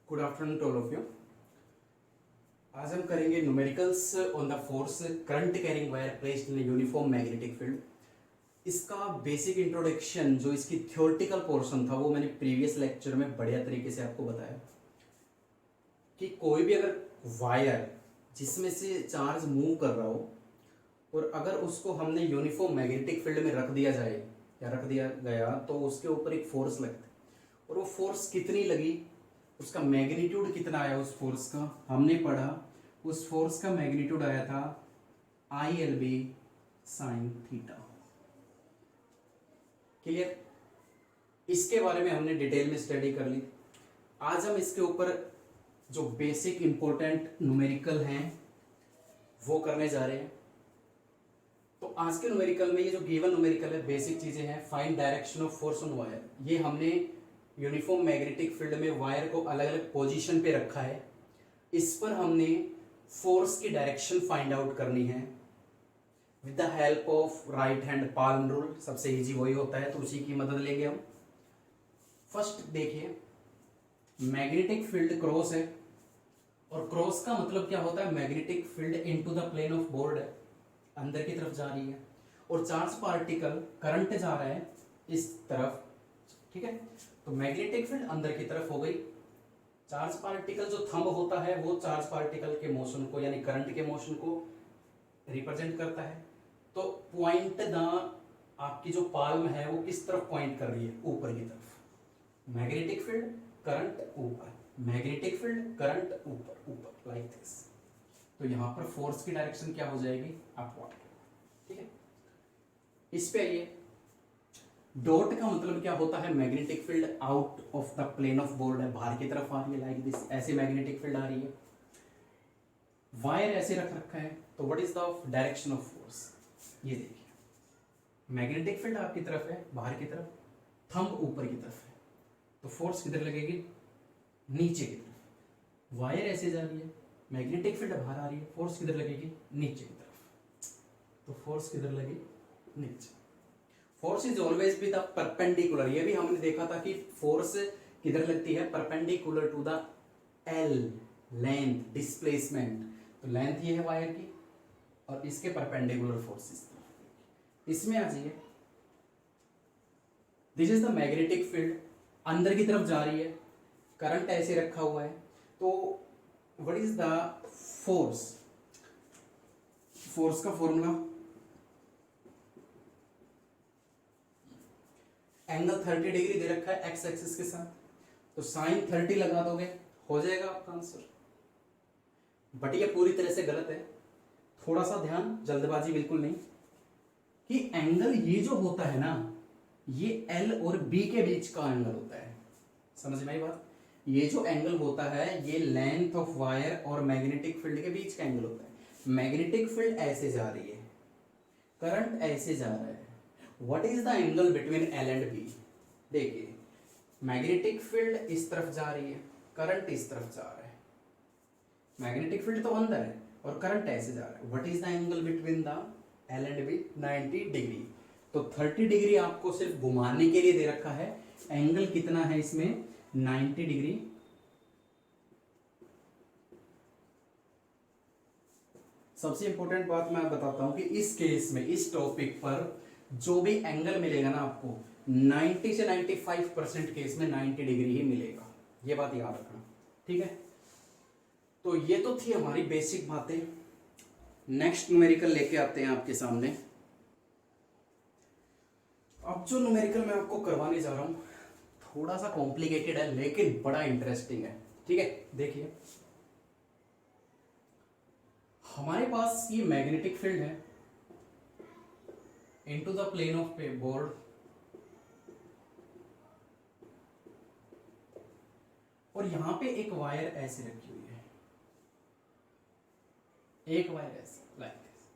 Good afternoon to all of you. आज हम करेंगे numericals on the force current carrying wire placed in uniform magnetic field. इसका basic introduction जो इसकी theoretical portion था वो मैंने प्रीवियस लेक्चर में बढ़िया तरीके से आपको बताया कि कोई भी अगर वायर जिसमें से चार्ज मूव कर रहा हो और अगर उसको हमने यूनिफॉर्म मैग्नेटिक फील्ड में रख दिया जाए या रख दिया गया तो उसके ऊपर एक फोर्स लगता है और वो फोर्स कितनी लगी, उसका मैग्नीट्यूड कितना आया उस फोर्स का हमने पढ़ा। उस फोर्स का मैग्नीट्यूड आया था ILB साइन थीटा। क्लियर? इसके बारे में हमने डिटेल में स्टडी कर ली। आज हम इसके ऊपर जो बेसिक इंपॉर्टेंट न्यूमेरिकल हैं वो करने जा रहे हैं। तो आज के न्यूमेरिकल में ये जो गिवन न्यूमेरिकल है, बेसिक चीजें हैं। Find direction of force on wire, ये हमने यूनिफॉर्म मैग्नेटिक फील्ड में वायर को अलग अलग पोजीशन पे रखा है। इस पर हमने फोर्स की डायरेक्शन फाइंड आउट करनी है with the help of right hand palm rule. सबसे इजी वही होता है, तो उसी की मदद लेंगे हम। फर्स्ट देखिए, मैग्नेटिक फील्ड क्रॉस है और क्रॉस का मतलब क्या होता है, magnetic field into the plane of board है, अंदर की तरफ जा रही है और चार्ज पार्टिकल करंट जा रहा है इस तरफ। ठीक है, तो मैग्नेटिक फील्ड अंदर की तरफ हो गई। चार्ज पार्टिकल जो थंब होता है वो चार्ज पार्टिकल के मोशन को यानी करंट के मोशन को रिप्रेजेंट करता है। तो पॉइंट द आपकी जो पाल्म है वो किस तरफ पॉइंट कर रही है, ऊपर की तरफ। मैग्नेटिक फील्ड करंट ऊपर, मैग्नेटिक फील्ड करंट ऊपर, ऊपर लाइक दिस। तो यहां पर फोर्स की डायरेक्शन क्या हो जाएगी, अपवर्ड। ठीक है, इस पे आइए। डॉट का मतलब क्या होता है, magnetic field out of the plane of board है, बाहर की तरफ आ रही है लाइक दिस, ऐसे मैग्नेटिक फील्ड आ रही है। वायर ऐसे रख रखा है, तो what is the direction of force, ये देखिए। मैग्नेटिक फील्ड आपकी तरफ है, बाहर की तरफ, थंब ऊपर की तरफ है, तो फोर्स किधर लगेगी, नीचे की तरफ। वायर ऐसे जा रही है, मैग्नेटिक फील्ड बाहर आ रही है, फोर्स किधर लगेगी, नीचे की तरफ। तो फोर्स किधर लगेगी, नीचे। Force is always be the perpendicular. ये भी हमने देखा था कि फोर्स किधर लगती है, perpendicular to the L, length, displacement. तो लेंथ ये है वायर की और इसके परपेंडिकुलर फोर्स इस तरफ। इसमें आ जाइए, this is the magnetic field, अंदर की तरफ जा रही है, करंट ऐसे रखा हुआ है। तो what is the force, force का फॉर्मूला एंगल 30 डिग्री दे रखा है एक्स एक्सिस के साथ, तो साइन 30 लगा दोगे, हो जाएगा आपका आंसर। बट ये पूरी तरह से गलत है, थोड़ा सा ध्यान, जल्दबाजी बिल्कुल नहीं। कि एंगल ये जो होता है ना, ये एल और बी के बीच का एंगल होता है। समझ में आई बात? ये जो एंगल होता है ये लेंथ ऑफ वायर और मैग्नेटिक फील्ड के बीच का एंगल होता है। मैग्नेटिक फील्ड ऐसे जा रही है, करंट ऐसे जा रहा है। What is the angle between L and B? देखिए, मैग्नेटिक फील्ड इस तरफ जा रही है, करंट इस तरफ जा रहा है। मैग्नेटिक फील्ड तो अंदर है और करंट ऐसे जा रहा है। What is the angle between the L and B? 90 degree. तो 30 डिग्री आपको सिर्फ घुमाने के लिए दे रखा है, एंगल कितना है इसमें, 90 डिग्री। सबसे इंपॉर्टेंट बात मैं बताता हूं कि इस केस में, इस टॉपिक पर जो भी एंगल मिलेगा ना आपको, 90 से 95% केस में 90 डिग्री ही मिलेगा। ये बात याद रखना, ठीक है। तो ये तो थी हमारी बेसिक बातें। नेक्स्ट न्यूमेरिकल लेके आते हैं आपके सामने। अब जो न्यूमेरिकल मैं आपको करवाने जा रहा हूं थोड़ा सा कॉम्प्लिकेटेड है लेकिन बड़ा इंटरेस्टिंग है। ठीक है, देखिए, हमारे पास ये मैग्नेटिक फील्ड है into the plane of board, और यहां पे एक वायर ऐसे रखी हुई है, एक वायर ऐसे लाइक दिस,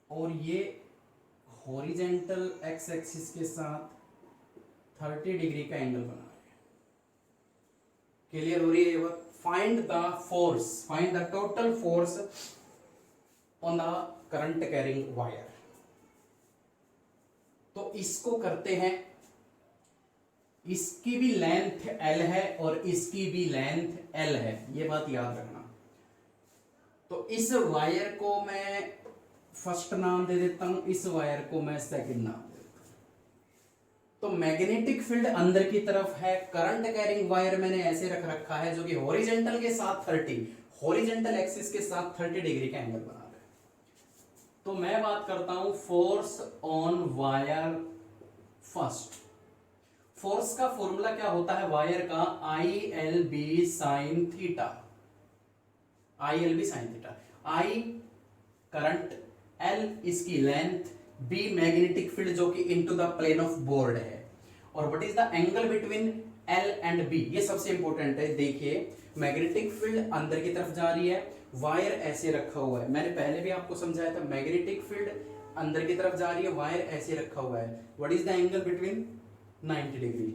और ये हॉरिजेंटल एक्स एक्सिस के साथ 30 डिग्री का एंगल बना रहे हैं। क्लियर हो रही है ये बात? Find the force, find the total force on the current carrying wire. तो इसको करते हैं इसकी भी लेंथ L है और इसकी भी लेंथ L है, ये बात याद रखना। तो इस वायर को मैं फर्स्ट नाम दे देता हूं, इस वायर को मैं सेकंड नाम दे देता हूं। तो मैग्नेटिक फील्ड अंदर की तरफ है, करंट कैरिंग वायर मैंने ऐसे रख रखा है जो कि हॉरिजॉन्टल के साथ 30, हॉरिजॉन्टल एक्सिस के साथ 30 डिग्री का एंगल बना रहा है। तो मैं बात करता हूं force on wire first. Force का फॉर्मूला क्या होता है वायर का, I L B sine theta, I L B sine theta. I current, L इसकी लेंथ, बी मैग्नेटिक फील्ड जो कि into the plane of board है, और what is the angle between L and B, ये सबसे important है। देखिए magnetic field अंदर की तरफ जा रही है, वायर ऐसे रखा हुआ है, मैंने पहले भी आपको समझाया था, मैग्नेटिक फील्ड अंदर की तरफ जा रही है, वायर ऐसे रखा हुआ है, what is the angle between 90 degree.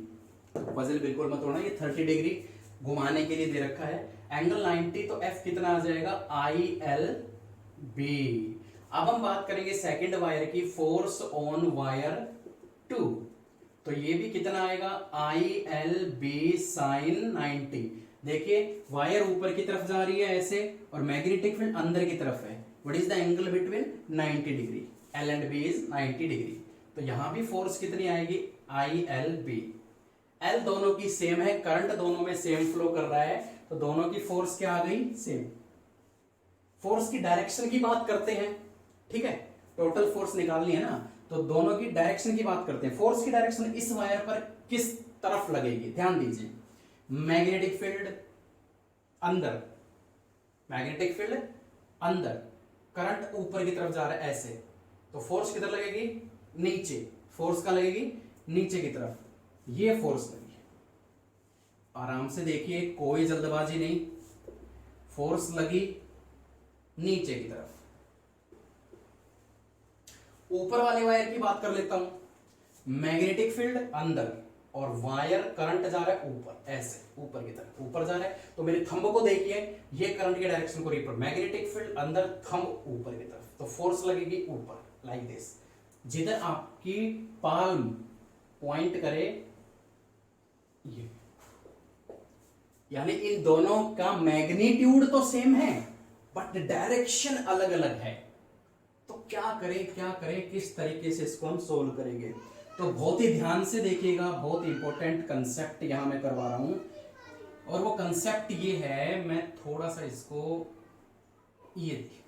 Puzzle बिल्कुल मत तोड़ना, ये 30 डिग्री घुमाने के लिए दे रखा है, एंगल 90, तो एफ कितना आ जाएगा, आई एल बी। अब हम बात करेंगे सेकंड वायर की, फोर्स ऑन वायर 2, तो ये भी कितना आएगा, आई एल बी साइन 90। देखिए वायर ऊपर की तरफ जा रही है ऐसे, और मैग्नेटिक फील्ड अंदर की तरफ है, what is the angle between 90 degree, L and B is 90 degree. तो यहां भी फोर्स कितनी आएगी, आई एल बी। एल दोनों की सेम है, करंट दोनों में सेम फ्लो कर रहा है, तो दोनों की फोर्स क्या आ गई, सेम। फोर्स की डायरेक्शन की बात करते हैं, ठीक है, टोटल फोर्स निकालनी है ना, तो दोनों की डायरेक्शन की बात करते हैं। फोर्स की डायरेक्शन इस वायर पर किस तरफ लगेगी, ध्यान दीजिए, मैग्नेटिक फील्ड अंदर, मैग्नेटिक फील्ड अंदर, करंट ऊपर की तरफ जा रहा है ऐसे, तो फोर्स किधर लगेगी, नीचे, फोर्स का लगेगी नीचे की तरफ, ये फोर्स लगी है। आराम से देखिए, कोई जल्दबाजी नहीं, फोर्स लगी नीचे की तरफ। ऊपर वाले वायर की बात कर लेता हूं, मैग्नेटिक फील्ड अंदर और वायर करंट जा रहा है ऊपर, ऐसे ऊपर की तरफ, ऊपर जा रहा है, तो मेरे थंब को देखिए, ये करंट की डायरेक्शन को रिपर, मैग्नेटिक फील्ड अंदर, थंब ऊपर की तरफ, तो फोर्स लगेगी ऊपर, लाइक दिस, जिधर आपकी पाल्म पॉइंट करे, ये, यानी इन दोनों का मैग्नीट्यूड तो सेम है बट डायरेक्शन अलग अलग है। तो क्या करें, किस तरीके से इसको हम सोल्व करेंगे, तो बहुत ही ध्यान से देखिएगा, बहुत इंपॉर्टेंट कंसेप्ट यहां मैं करवा रहा हूं, और वो कंसेप्ट ये है, मैं थोड़ा सा इसको, ये देखिए,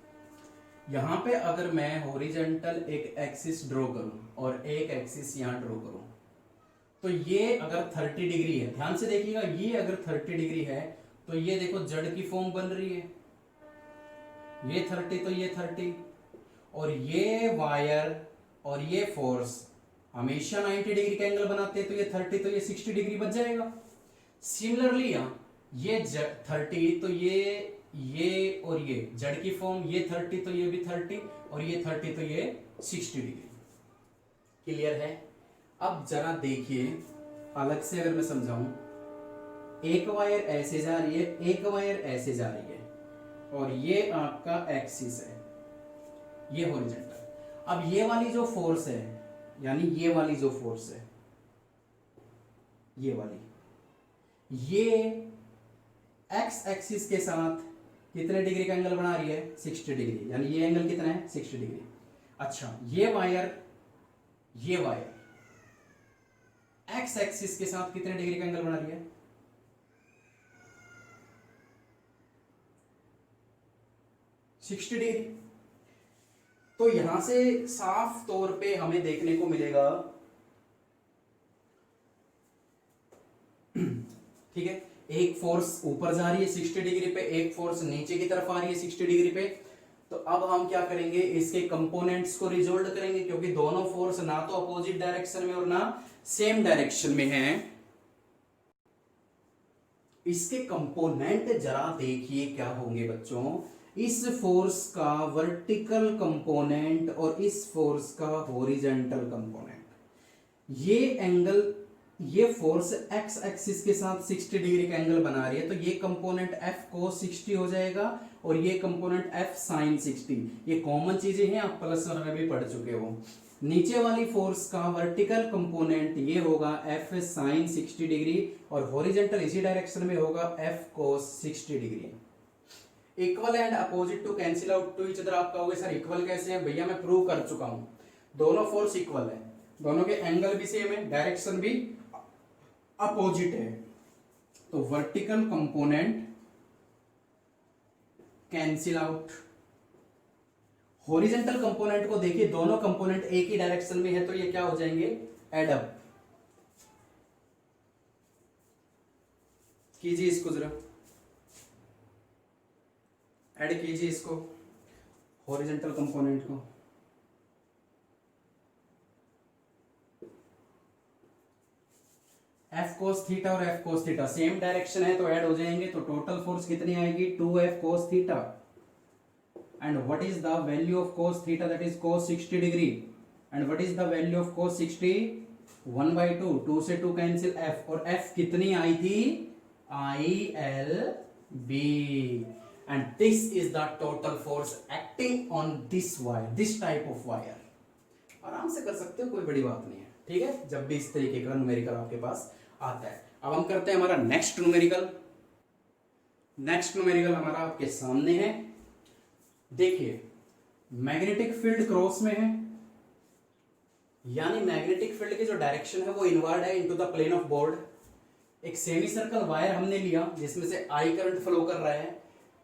यहां पे अगर मैं हॉरिजॉन्टल एक एक्सिस ड्रॉ करूं और एक एक्सिस यहां ड्रॉ करूं, तो ये अगर 30 डिग्री है, ध्यान से देखिएगा, ये अगर 30 डिग्री है, तो ये देखो जड़ की फॉर्म बन रही है, ये 30 तो ये 30, और ये वायर और ये फोर्स हमेशा 90 डिग्री का एंगल बनाते हैं, तो ये 30 तो ये 60 डिग्री बच जाएगा। सिमिलरली ये 30 तो ये और ये जड़ की फॉर्म, ये 30 तो ये भी 30, और ये 30 तो ये 60 डिग्री। क्लियर है? अब जरा देखिए अलग से अगर मैं समझाऊं, एक वायर ऐसे जा रही है, एक वायर ऐसे जा रही है, और ये आपका एक्सिस है, ये हॉरिजॉन्टल। अब ये वाली जो फोर्स है, यानी ये वाली जो फोर्स है, ये वाली, ये एक्स एक्सिस के साथ कितने डिग्री का एंगल बना रही है, 60 डिग्री, यानी ये एंगल कितना है, 60 डिग्री। अच्छा, ये वायर एक्स एक्सिस के साथ कितने डिग्री का एंगल बना रही है, 60 डिग्री। तो यहां से साफ तौर पे हमें देखने को मिलेगा, ठीक है, एक फोर्स ऊपर जा रही है 60 डिग्री पे, एक फोर्स नीचे की तरफ आ रही है 60 डिग्री पे। तो अब हम क्या करेंगे, इसके कंपोनेंट्स को रिजोल्व करेंगे, क्योंकि दोनों फोर्स ना तो अपोजिट डायरेक्शन में और ना सेम डायरेक्शन में हैं। इसके कंपोनेंट जरा देखिए क्या होंगे बच्चों, इस फोर्स का वर्टिकल कंपोनेंट और इस फोर्स का हॉरिजॉन्टल कंपोनेंट। ये एंगल, ये फोर्स एक्स एक्सिस के साथ 60 डिग्री का एंगल बना रही है, तो ये कंपोनेंट एफ को 60 हो जाएगा, और ये कंपोनेंट F sin 60। ये कॉमन चीजें हैं, आप प्लस वन में भी पढ़ चुके हो। नीचे वाली फोर्स का वर्टिकल कंपोनेंट ये होगा F sin 60 डिग्री और हॉरिजॉन्टल इसी डायरेक्शन में होगा F cos 60 degree. Equal and opposite to cancel out to each other. आप कहोगे सर इक्वल कैसे है? भैया मैं प्रूव कर चुका हूं, दोनों फोर्स इक्वल है, दोनों के एंगल भी सेम है, डायरेक्शन भी अपोजिट है। तो vertical component cancel out. Horizontal component को देखिए, दोनों कंपोनेंट एक ही डायरेक्शन में है तो ये क्या हो जाएंगे? Add up. कीजिए इसको जरा, ऐड कीजिए इसको, हॉरिजॉन्टल कंपोनेंट को। F cos थीटा और F cos theta same direction है तो ऐड हो जाएंगे, तो टोटल फोर्स कितनी आएगी? 2F cos theta. And what is the value of cos theta? That is cos 60 degree. And what is the value of cos 60? 1/2। 2 से 2 cancel, F, और F कितनी आई थी? ILB। And this is the total force acting on this wire, this type of wire. आराम से कर सकते हो, कोई बड़ी बात नहीं है, ठीक है, जब भी इस तरीके का न्यूमेरिकल आपके पास आता है। अब हम करते हैं हमारा नेक्स्ट न्यूमेरिकल। नेक्स्ट न्यूमेरिकल हमारा आपके सामने है। देखिए, मैग्नेटिक फील्ड क्रॉस में है, यानी मैग्नेटिक फील्ड की जो डायरेक्शन है वो इनवर्ड है into the plane of board. एक सेमी सर्कल वायर हमने लिया जिसमें से आई करंट फ्लो कर रहा है,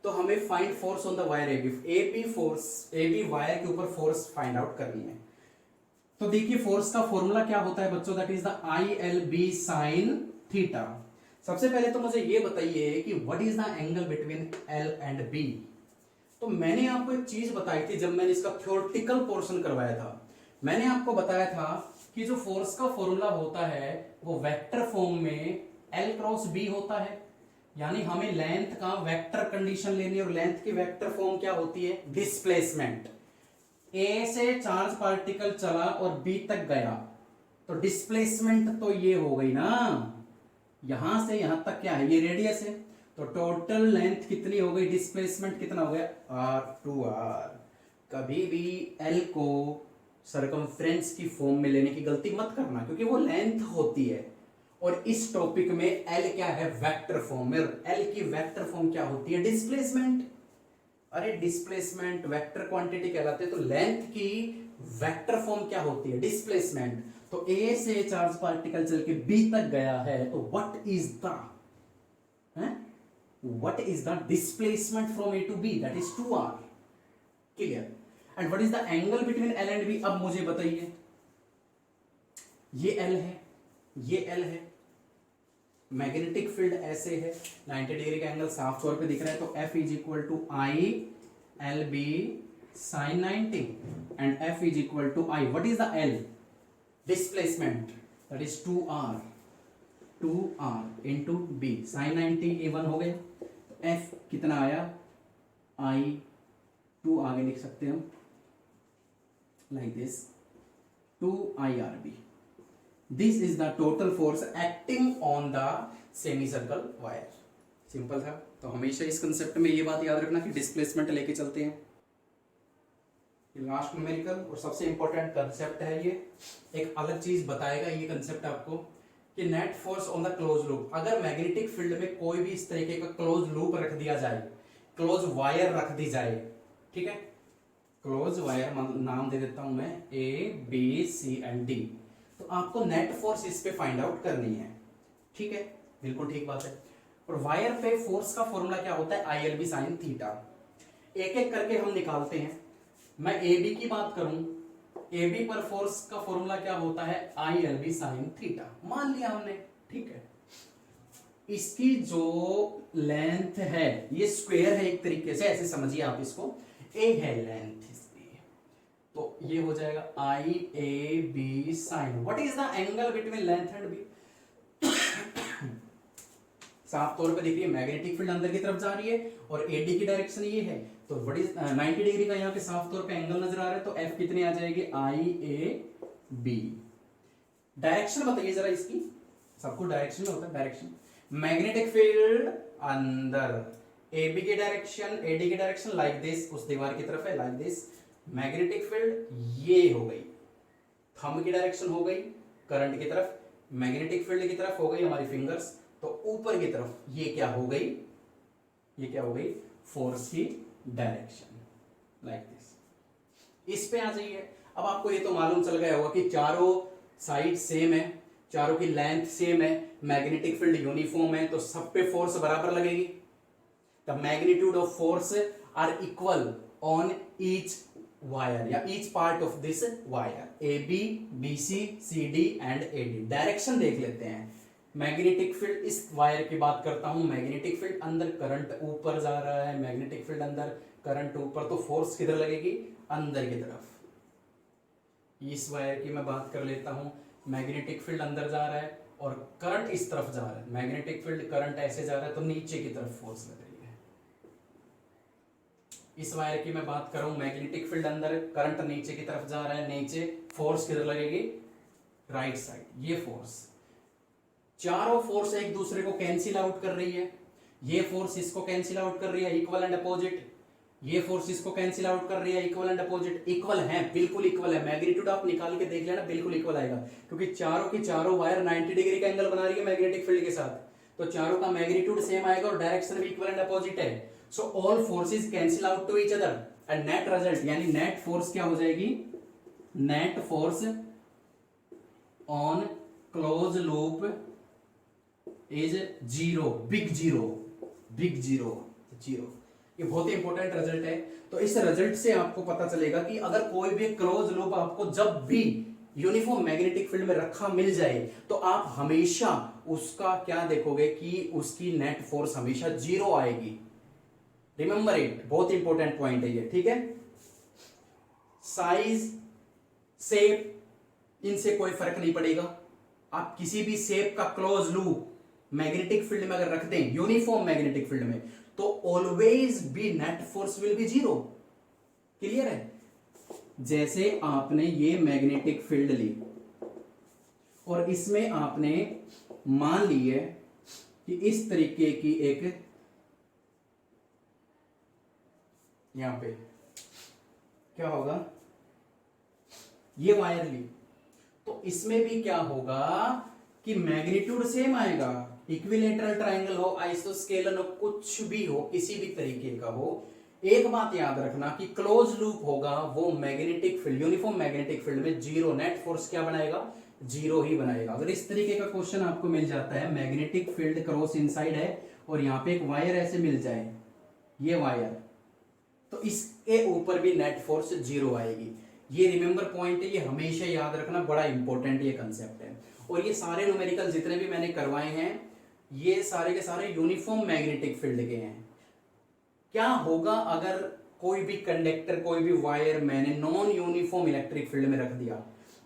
तो हमें find force on the wire AB force, AB wire के ऊपर फोर्स फाइंड आउट करनी है। तो देखिए फोर्स का फॉर्मूला क्या होता है बच्चों? That is the ILB sin theta. सबसे पहले तो मुझे ये बताइए कि what is the angle between L and B। तो मैंने आपको एक चीज बताई थी जब मैंने इसका थ्योरेटिकल पोर्शन करवाया था, मैंने आपको बताया था कि जो फोर्स का फॉर्मूला होता है वो वेक्टर फॉर्म में L क्रॉस B होता है, यानी हमें लेंथ का वेक्टर कंडीशन लेनी है, और लेंथ की वेक्टर फॉर्म क्या होती है? डिस्प्लेसमेंट। ए से चार्ज पार्टिकल चला और बी तक गया तो डिस्प्लेसमेंट तो ये हो गई ना, यहां से यहां तक क्या है? ये रेडियस है, तो टोटल लेंथ कितनी हो गई? डिस्प्लेसमेंट कितना हो गया? R2R। कभी भी L को सरकमफ्रेंस की फॉर्म में लेने की गलती मत करना, क्योंकि वो लेंथ होती है, और इस टॉपिक में L क्या है? वेक्टर फॉर्म में। L की वेक्टर फॉर्म क्या होती है? डिस्प्लेसमेंट। अरे डिस्प्लेसमेंट वेक्टर क्वांटिटी कहलाते हैं, तो लेंथ की वेक्टर फॉर्म क्या होती है? डिस्प्लेसमेंट। तो ए से चार्ज पार्टिकल चल के बी तक गया है, तो what is the displacement from A to B? That is 2R। Clear? And what is the angle between L and B? अब मुझे बताइए, ये L है, ये L है, मैग्नेटिक फील्ड ऐसे है, 90 डिग्री का एंगल साफ तौर पे दिख रहा है, तो F is equal to ILB sin 90 and F is equal to I। What is the L? Displacement, that is 2R into B। sin 90 ये 1 हो गया, तो F कितना आया? I2 आगे लिख सकते हैं हम like this, 2IRB। This is the total force acting on the semicircle wire। Simple था, तो हमेशा इस कंसेप्ट में ये बात याद रखना कि डिस्प्लेसमेंट लेके चलते हैं। ये लास्ट न्यूमेरिकल और सबसे इंपॉर्टेंट कंसेप्ट है। ये एक अलग चीज बताएगा ये कंसेप्ट आपको कि net force on the close loop. अगर मैग्नेटिक फील्ड में कोई भी इस तरीके का क्लोज लूप रख दिया जाए, क्लोज वायर रख दी जाए, ठीक है, क्लोज वायर नाम दे देता हूं मैं A, B, C and D, तो आपको नेट फोर्स इस पे फाइंड आउट करनी है। ठीक है, बिल्कुल ठीक बात है। और वायर पे फोर्स का फॉर्मूला क्या होता है? ILB sin theta. एक एक करके हम निकालते हैं। मैं AB की बात करूं, AB पर फोर्स का फॉर्मूला क्या होता है? ILB sin थीटा मान लिया हमने, ठीक है। इसकी जो लेंथ है ये स्क्वायर है एक तरीके से, ऐसे समझिए आप इसको, A है लेंथ इसकी, तो ये हो जाएगा IAB sin। What is the angle between length and B? साफ तौर पे देखिए मैग्नेटिक फील्ड अंदर की तरफ जा रही है और AD की डायरेक्शन ये है, तो व्हाट इज 90 डिग्री का यहाँ पे साफ तौर पे एंगल नजर आ रहा है, तो F कितनी आ जाएगी? IAB। डायरेक्शन बताइए जरा इसकी, सबको डायरेक्शन में होता है डायरेक्शन। मैग्नेटिक फील्ड अंदर, AB की डायरेक्शन, AD की डायरेक्शन लाइक दिस, उस दीवार की तरफ है लाइक दिस। मैग्नेटिक फील्ड ये हो गई, थंब की डायरेक्शन हो गई करंट की तरफ, मैग्नेटिक फील्ड की तरफ हो गई हमारी फिंगर्स, तो ऊपर की तरफ ये क्या हो गई, ये क्या हो गई, फोर्स की डायरेक्शन लाइक दिस। इस पे आ जाइए। अब आपको ये तो मालूम चल गया होगा कि चारों साइड सेम है, चारों की लेंथ सेम है, मैग्नेटिक फील्ड यूनिफॉर्म है, तो सब पे फोर्स बराबर लगेगी। The magnitude of force are equal on each wire या each part of this wire, A B, B C, C D and A D. Direction देख लेते हैं। मैग्नेटिक फील्ड, इस वायर की बात करता हूं, मैग्नेटिक फील्ड अंदर, करंट ऊपर जा रहा है, मैग्नेटिक फील्ड अंदर, करंट ऊपर, तो फोर्स किधर लगेगी, अंदर की तरफ। इस वायर की मैं बात कर लेता हूं, मैग्नेटिक फील्ड अंदर जा रहा है और करंट इस तरफ जा रहा है, मैग्नेटिक फील्ड करंट ऐसे जा रहा है, तो नीचे की तरफ फोर्स लग रही है। इस वायर की मैं बात करूं, मैग्नेटिक फील्ड अंदर, करंट नीचे की तरफ जा रहा है, नीचे फोर्स किधर लगेगी, राइट साइड, ये फोर्स। चारों फोर्स एक दूसरे को कैंसिल आउट कर रही है, ये फोर्स इसको कैंसिल आउट कर रही है, इक्वल एंड अपोजिट, ये फोर्स इसको कैंसिल आउट कर रही है, इक्वल एंड अपोजिट। इक्वल है, बिल्कुल इक्वल है, मैग्नीट्यूड आप निकाल के देख लेना, बिल्कुल इक्वल आएगा, क्योंकि चारों की चारों वायर 90 डिग्री का एंगल बना रही है मैग्नेटिक फील्ड के साथ, तो चारों का मैग्नीट्यूड सेम आएगा और डायरेक्शन भी इक्वल एंड अपोजिट है। So all forces cancel out to each other and net result, यानी नेट फोर्स क्या हो जाएगी, net force on close loop is zero, big zero, big zero, zero. ये बहुत ही इंपॉर्टेंट रिजल्ट है। तो इस रिजल्ट से आपको पता चलेगा कि अगर कोई भी क्लोज लूप आपको जब भी यूनिफॉर्म मैग्नेटिक फील्ड में रखा मिल जाए, तो आप हमेशा उसका क्या देखोगे कि उसकी नेट फोर्स हमेशा जीरो आएगी। रिमेंबर इट, बहुत इंपॉर्टेंट पॉइंट है ये, ठीक है। साइज, शेप, इनसे कोई फर्क नहीं पड़ेगा। आप किसी भी शेप का क्लोज लूप मैग्नेटिक फील्ड में अगर रख दें, यूनिफॉर्म मैग्नेटिक फील्ड में, तो always be net force will be zero. Clear है। जैसे आपने ये मैग्नेटिक फील्ड ली और इसमें आपने मान ली है कि इस तरीके की एक, यहां पे क्या होगा, ये वायर ली, तो इसमें भी क्या होगा कि मैग्नीट्यूड सेम आएगा, इक्विलेटरल ट्रायंगल हो, आइसोस्केलन हो, कुछ भी हो, किसी भी तरीके का हो। एक बात याद रखना कि क्लोज लूप होगा वो magnetic field, uniform magnetic field में जीरो, नेट फोर्स क्या बनाएगा, जीरो ही बनाएगा। अगर इस तरीके का क्वेश्चन आपको मिल जाता है, मैग्नेटिक फील्ड क्रॉस इनसाइड है और यहाँ पे एक वायर ऐसे मिल जाए, ये वायर, तो इसके ऊपर भी नेट फोर्स जीरो आएगी। ये रिमेंबर पॉइंट है, ये हमेशा याद रखना, बड़ा इंपॉर्टेंट ये कंसेप्ट है। और ये सारे न्यूमेरिकल जितने भी मैंने करवाए हैं, ये सारे के सारे यूनिफॉर्म मैग्नेटिक फील्ड के हैं। क्या होगा अगर कोई भी कंडक्टर, कोई भी वायर मैंने नॉन यूनिफॉर्म इलेक्ट्रिक फील्ड में रख दिया,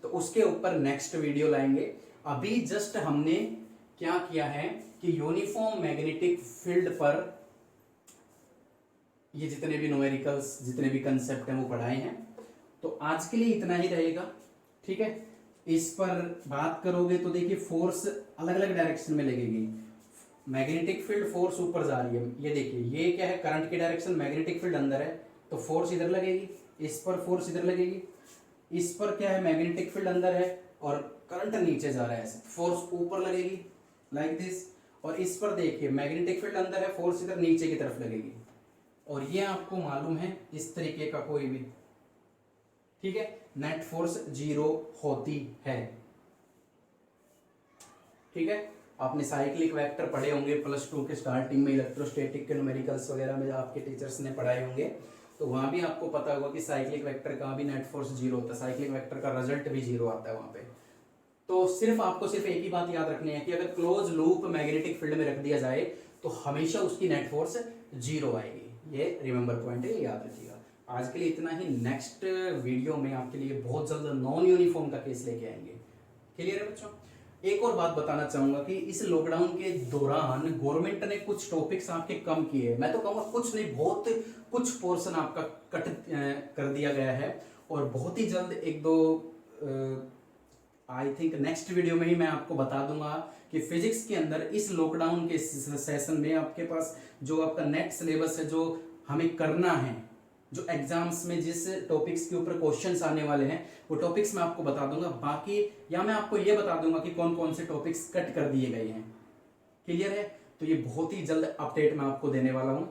तो उसके ऊपर नेक्स्ट वीडियो लाएंगे। अभी जस्ट हमने क्या किया है कि यूनिफॉर्म मैग्नेटिक फील्ड पर ये जितने भी न्यूमेरिकल्स, जितने भी कंसेप्ट हैं वो पढ़ाए हैं। तो आज के लिए इतना ही रहेगा, ठीक है। इस पर बात करोगे तो देखिए फोर्स अलग अलग डायरेक्शन में लगेगी। मैग्नेटिक फील्ड फोर्स ऊपर जा रही है, ये देखिए, ये क्या है, करंट की डायरेक्शन, मैग्नेटिक फील्ड अंदर है, तो फोर्स इधर लगेगी, इस पर फोर्स इधर लगेगी। इस पर क्या है, मैग्नेटिक फील्ड अंदर है और करंट नीचे जा रहा है, फोर्स ऊपर लगेगी लाइक दिस। और इस पर देखिए मैग्नेटिक फील्ड अंदर है, फोर्स इधर नीचे की तरफ लगेगी। और ये आपको मालूम है इस तरीके का कोई भी, ठीक है, नेट फोर्स जीरो होती है, ठीक है। आपने साइक्लिक वेक्टर पढ़े होंगे +2 के स्टार्टिंग में, इलेक्ट्रोस्टैटिक के न्यूमेरिकल्स वगैरह में आपके टीचर्स ने पढ़ाए होंगे, तो वहां भी आपको पता होगा कि साइक्लिक वेक्टर का भी नेट फोर्स जीरो होता है, साइक्लिक वेक्टर का रिजल्ट भी जीरो आता है वहां पे। तो सिर्फ आपको सिर्फ एक ही बात याद रखनी है कि अगर क्लोज लूप मैग्नेटिक फील्ड में रख दिया जाए तो हमेशा उसकी नेट फोर्स जीरो आएगी। ये रिमेंबर पॉइंट है, याद रखिएगा। आज के लिए इतना ही। नेक्स्ट वीडियो में आपके लिए बहुत जल्द नॉन यूनिफॉर्म का केस लेके आएंगे। क्लियर है बच्चों। एक और बात बताना चाहूंगा कि इस लॉकडाउन के दौरान गवर्नमेंट ने कुछ टॉपिक्स आपके कम किए, मैं तो कहूँगा कुछ नहीं, बहुत कुछ पोर्शन आपका कट कर दिया गया है और बहुत ही जल्द एक दो आई थिंक नेक्स्ट वीडियो में ही मैं आपको बता दूंगा कि फिजिक्स के अंदर इस लॉकडाउन के सेशन में आपके पास जो आपका नेट सिलेबस है, जो हमें करना है, जो एग्जाम्स में जिस टॉपिक्स के ऊपर क्वेश्चंस आने वाले हैं वो टॉपिक्स मैं आपको बता दूंगा। बाकी या मैं आपको ये बता दूंगा कि कौन कौन से टॉपिक्स कट कर दिए गए हैं। क्लियर है? तो ये बहुत ही जल्द अपडेट मैं आपको देने वाला हूं,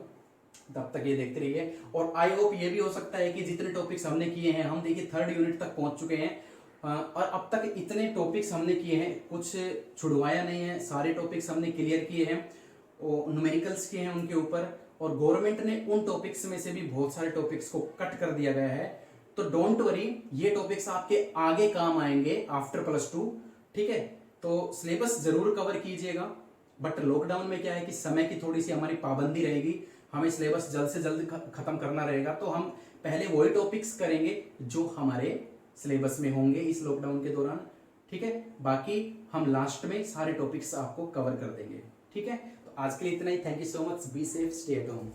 तब तक ये देखते रहिए। और आई होप ये भी हो सकता है कि जितने टॉपिक्स हमने किए हैं, हम देखिए 3rd यूनिट तक पहुंच चुके हैं और अब तक इतने टॉपिक्स हमने किए हैं, कुछ छुड़वाया नहीं है, सारे टॉपिक्स हमने क्लियर किए हैं, न्यूमेरिकल्स किए हैं उनके ऊपर। और गवर्नमेंट ने उन टॉपिक्स में से भी बहुत सारे टॉपिक्स को कट कर दिया गया है। तो डोंट वरी, ये टॉपिक्स आपके आगे काम आएंगे आफ्टर +2। ठीक है? तो सिलेबस जरूर कवर कीजिएगा, बट लॉकडाउन में क्या है कि समय की थोड़ी सी हमारी पाबंदी रहेगी, हमें सिलेबस जल्द से जल्द खत्म करना रहेगा। तो हम पहले वही टॉपिक्स करेंगे जो हमारे सिलेबस में होंगे इस लॉकडाउन के दौरान। ठीक है? बाकी हम लास्ट में सारे टॉपिक्स आपको कवर कर देंगे। ठीक है? तो आज के लिए इतना ही। Thank you so much. Be safe, stay at home.